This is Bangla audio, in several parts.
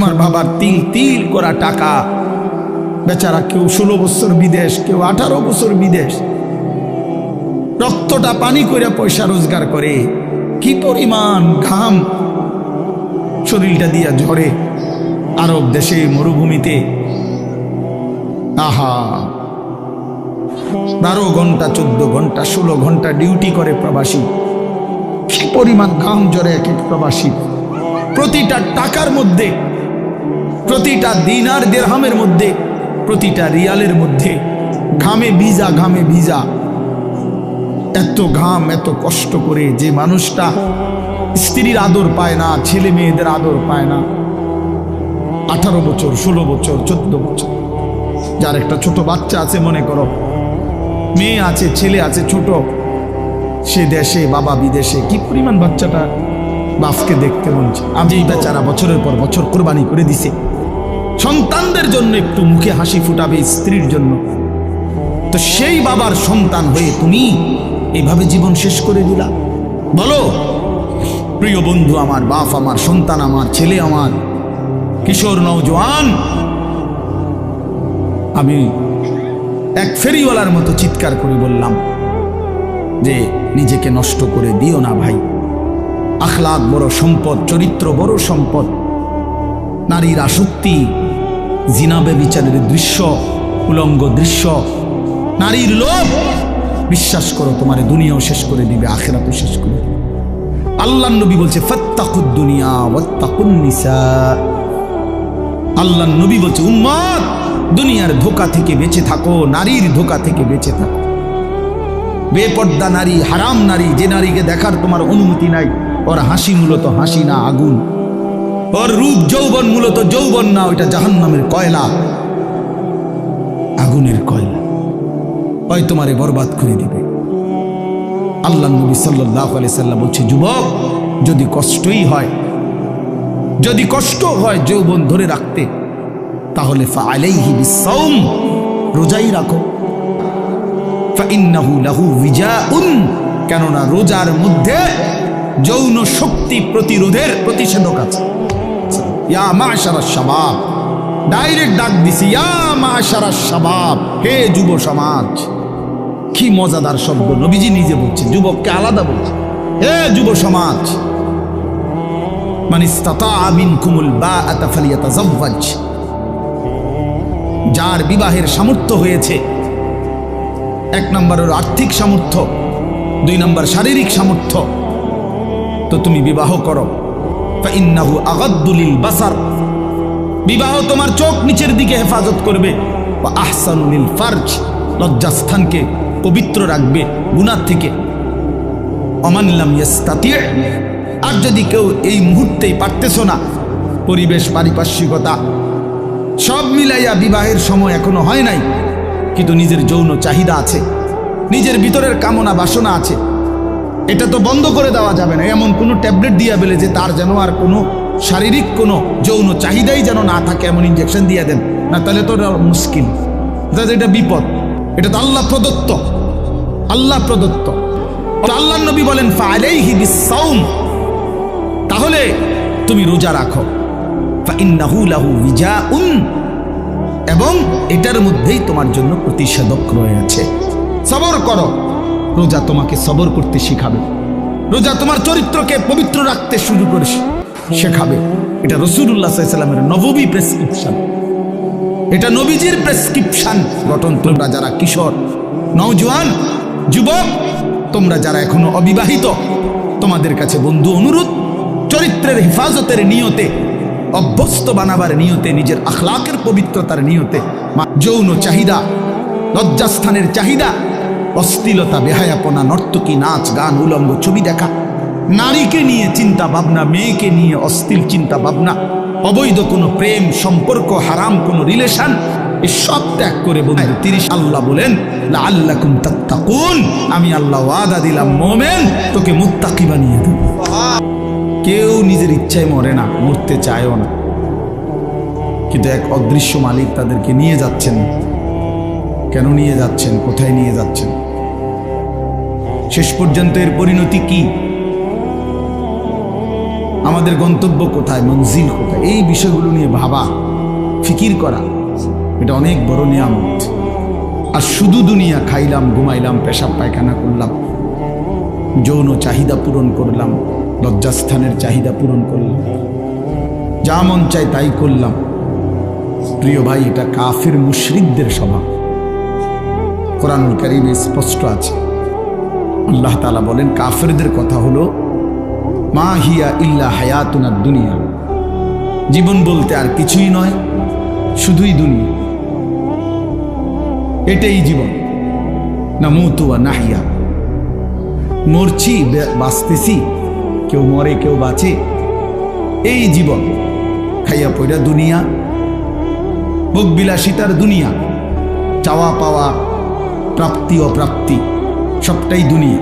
তোমার বাবার তিল তিল করা টাকা, বেচারা কেউ 16 বছর বিদেশ, কেউ 18 বছর বিদেশ, রক্তটা পানি করে পয়সা রোজগার করে, কি পরিমাণ ঘাম শরীরটা দিয়া ঝরে আরব দেশে মরুভূমিতে। আহা, 12 ঘন্টা 14 ঘন্টা 16 ঘন্টা ডিউটি করে প্রবাসী, কি পরিমাণ ঘাম ঝরে এক এক প্রবাসী। প্রতিটা টাকার মধ্যে, প্রতিটা দিনার দিরহামের মধ্যে, প্রতিটা রিয়ালের মধ্যে ঘামে ভিজা, ঘামে ভিজা। এত ঘাম, এত কষ্ট করে যে মানুষটা স্ত্রীর আদর পায় না, ছেলে মেয়েদের আদর পায় না, 18 বছর 16 বছর 14 বছর, যার একটা ছোট বাচ্চা আছে, মনে করো মেয়ে আছে, ছেলে আছে ছোট, সে দেশে, বাবা বিদেশে, কি পরিমাণ বাচ্চাটা বাপকে দেখতে মন চায়। আমি এই বেচারা বছরের পর বছর কোরবানি করে দিছে সন্তানদের জন্য, একটু মুখে হাসি ফুটাবে স্ত্রীর জন্য। তো সেই বাবার সন্তান হয়ে তুমি এইভাবে জীবন শেষ করে দিলা। বলো প্রিয় বন্ধু আমার, বাপ আমার, সন্তান আমার, ছেলে আমার, কিশোর নওজোয়ান, আমি এক ফেরিওয়ালার মতো চিৎকার করে বললাম যে নিজেকে নষ্ট করে দিও না ভাই। আখলাক বড় সম্পদ, চরিত্র বড় সম্পদ। নারীর আসক্তি, জিনা ব্যভিচারের দৃশ্য, উলঙ্গ দৃশ্য, নারীর লোভ, বিশ্বাস করো তোমার দুনিয়াও শেষ করে দিবে, আখিরাতও শেষ করে দিবে। আল্লাহর নবী বলছে ফাত্তাকুদ দুনিয়া ওয়াত্তাকুন নিসা। আল্লাহর নবী বলছে উম্মত, দুনিয়ার ধোঁকা থেকে বেঁচে থাকো, নারীর ধোঁকা থেকে বেঁচে থাকো। বেপর্দা নারী, হারাম নারী, যে নারীকে দেখার তোমার অনুমতি নাই, ওর হাসি মূলত হাসি না, আগুন। ওর রূপ যৌবন মূলত যৌবন না, ওইটা জাহান্নামের কয়লা, আগুনের কয়লা। ওই তোমারে বরবাদ করে দিবে। আল্লাহ নবী সাল্লাল্লাহু আলাইহি সাল্লাম বলছে যুবক, যদি কষ্টই হয়, যদি কষ্ট হয় যৌবন ধরে রাখতে, তাহলে ফাআলাইহি বিসসাওম, রোজাই রাখো। ফাইন্নাহু লাহু উইজাউন, কেননা রোজার মধ্যে যৌন শক্তি প্রতিরোধের প্রতিষেধক আছে। ইয়া মাশারাশ শাবাব, ডাইরেক্ট ডাক দিছি, ইয়া মাশারাশ শাবাব, হে যুব সমাজ। কি মজাদার শব্দ, নবীজি নিজে বলছে, যুবককে আলাদা বলছে, হে যুব সমাজ। মান ইসতাতা মিনকুমুল বাআতা ফালিয়াতাযাওয়াজ, যার বিবাহের সামর্থ্য হয়েছে, 1 নম্বরের আর্থিক সামর্থ্য, 2 নম্বর শারীরিক সামর্থ্য, তো তুমি বিবাহ করো। ফাইন্নাহু আগাদ্দু লিল বাসার, বিবাহ তোমার চোখ নিচের দিকে হেফাজত করবে। ওয়া আহসানু লিল ফারজ, লজ্জাস্থানকে পবিত্র রাখবে গুনাহ থেকে। ওমান লাম ইয়াস্তাতি, আর যদি কেউ এই মুহূর্তেই পারতেছো না, পরিবেশ, পারিপার্শ্বিকতা সব মিলাইয়া বিবাহের সময় এখনো হয় নাই, কিন্তু নিজের যৌন চাহিদা আছে, নিজের ভিতরের কামনা বাসনা আছে, এটা তো বন্ধ করে দেওয়া যাবে না। এমন কোনো ট্যাবলেট দিয়া বেলে যে তার যেন আর কোনো শারীরিক কোনো যৌন চাহিদাই যেন না থাকে, এমন ইনজেকশন দিয়ে দেন না, তাহলে তো মুশকিল, এটা বিপদ। এটা তো আল্লাহ প্রদত্ত, আল্লাহ প্রদত্ত। আল্লাহ নবী বলেন ফাআলাইহি বিসসাওম, তাহলে তুমি রোজা রাখো। ফাইন্নাহু লাহু উইজাউন, এবং এটার মধ্যেই তোমার জন্য প্রতিষেধক রয়েছে। সবর করো, রোজা তোমাকে সবর করতে শিখাবে, রোজা তোমার চরিত্রকে পবিত্র রাখতে শুরু করে শেখাবে। এটা রাসূলুল্লাহ সাল্লাল্লাহু আলাইহি ওয়াসাল্লামের নববী প্রেসক্রিপশন, এটা নবীজির প্রেসক্রিপশন গঠন। তোমরা যারা কিশোর, নওজোয়ান, যুবক, তোমরা যারা এখনো অবিবাহিত, তোমাদের কাছে বন্ধু অনুরোধ, চরিত্রের হেফাজতের নিয়তে, অভ্যস্ত বানাবার নিয়তে, নিজের আখলাকের পবিত্রতার নিয়তে, যৌন চাহিদা, লজ্জাস্থানের চাহিদা, অশ্লীলতা, বেহায়াপনা, নর্তকী, নাচ গান, উলঙ্গ ছবি দেখা, নারীকে নিয়ে চিন্তা ভাবনা, মেয়েকে নিয়ে অশ্লীল চিন্তা ভাবনা, অবৈধ কোনো প্রেম সম্পর্ক, হারাম কোনো রিলেশন, এই সব ত্যাগ করে বন্ধু 30 আল্লাহ বলেন লাআল্লাকুম তাত্তাকুন, আমি আল্লাহ ওয়াদা দিলাম মুমিন তোকে মুত্তাকি বানিয়ে দেব। কেউ নিজের ইচ্ছায় মরে না, মরতে চায়ও না, কিন্তু এক অদৃশ্য মালিক তাদেরকে নিয়ে যাচ্ছেন। কেন নিয়ে যাচ্ছেন, কোথায় নিয়ে যাচ্ছেন, শেষ পর্যন্ত এর পরিণতি কি? আমাদের গন্তব্য কোথায়, মঞ্জিল কোথায়, এই বিষয়গুলো নিয়ে ভাবা, ফিকির করা, এটা অনেক বড় নিয়ামত। আর শুধু দুনিয়া খাইলাম, ঘুমাইলাম, পেশাব পায়খানা করলাম, যৌন চাহিদা পূরণ করলাম, লজ্জাস্থানের চাহিদা পূরণ করলাম, যা মন চাই তাই করলাম, প্রিয় ভাই, এটা কাফির মুশরিকদের স্বভাব। কোরআনুল কারীমে স্পষ্ট আছে, আল্লাহ তাআলা বলেন কাফিরদের কথা হলো মা হিয়া ইল্লা হায়াতুনা দুনিয়া, জীবন বলতে আর কিছুই নয়, শুধুই দুনিয়া, এটাই জীবন। নামুতু ওয়া নাহইয়া, মরছি বাঁচতেছি, কেউ মরে কেউ বাঁচে, এই জীবন। খাইয়া পয়রা দুনিয়া, ভোগ বিলাসিতার দুনিয়া, চাওয়া পাওয়া, প্রাপ্তি অপ্রাপ্তি, সবটাই দুনিয়া।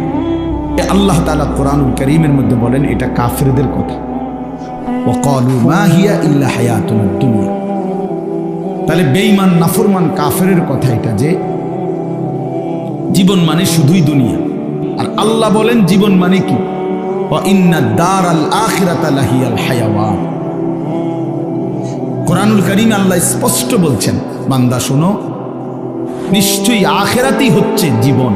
আল্লাহ তাআলা কোরআনুল কারীমের মধ্যে বলেন এটা কাফিরদের কথা, ওয়াকালু মা হিয়া ইল্লা হায়াতুনা দুনিয়া। তাহলে বেঈমান নাফরমান কাফেরের কথা এটা যে জীবন মানে শুধুই দুনিয়া। আর আল্লাহ বলেন জীবন মানে কি, ওয়া ইন্নাদ দারাল আখিরাতা লাহিয়াল হায়াওয়ান। কোরআনুল কারীমে আল্লাহ স্পষ্ট বলছেন, বান্দা শোনো, নিশ্চয়ই আখিরাতই হচ্ছে জীবন।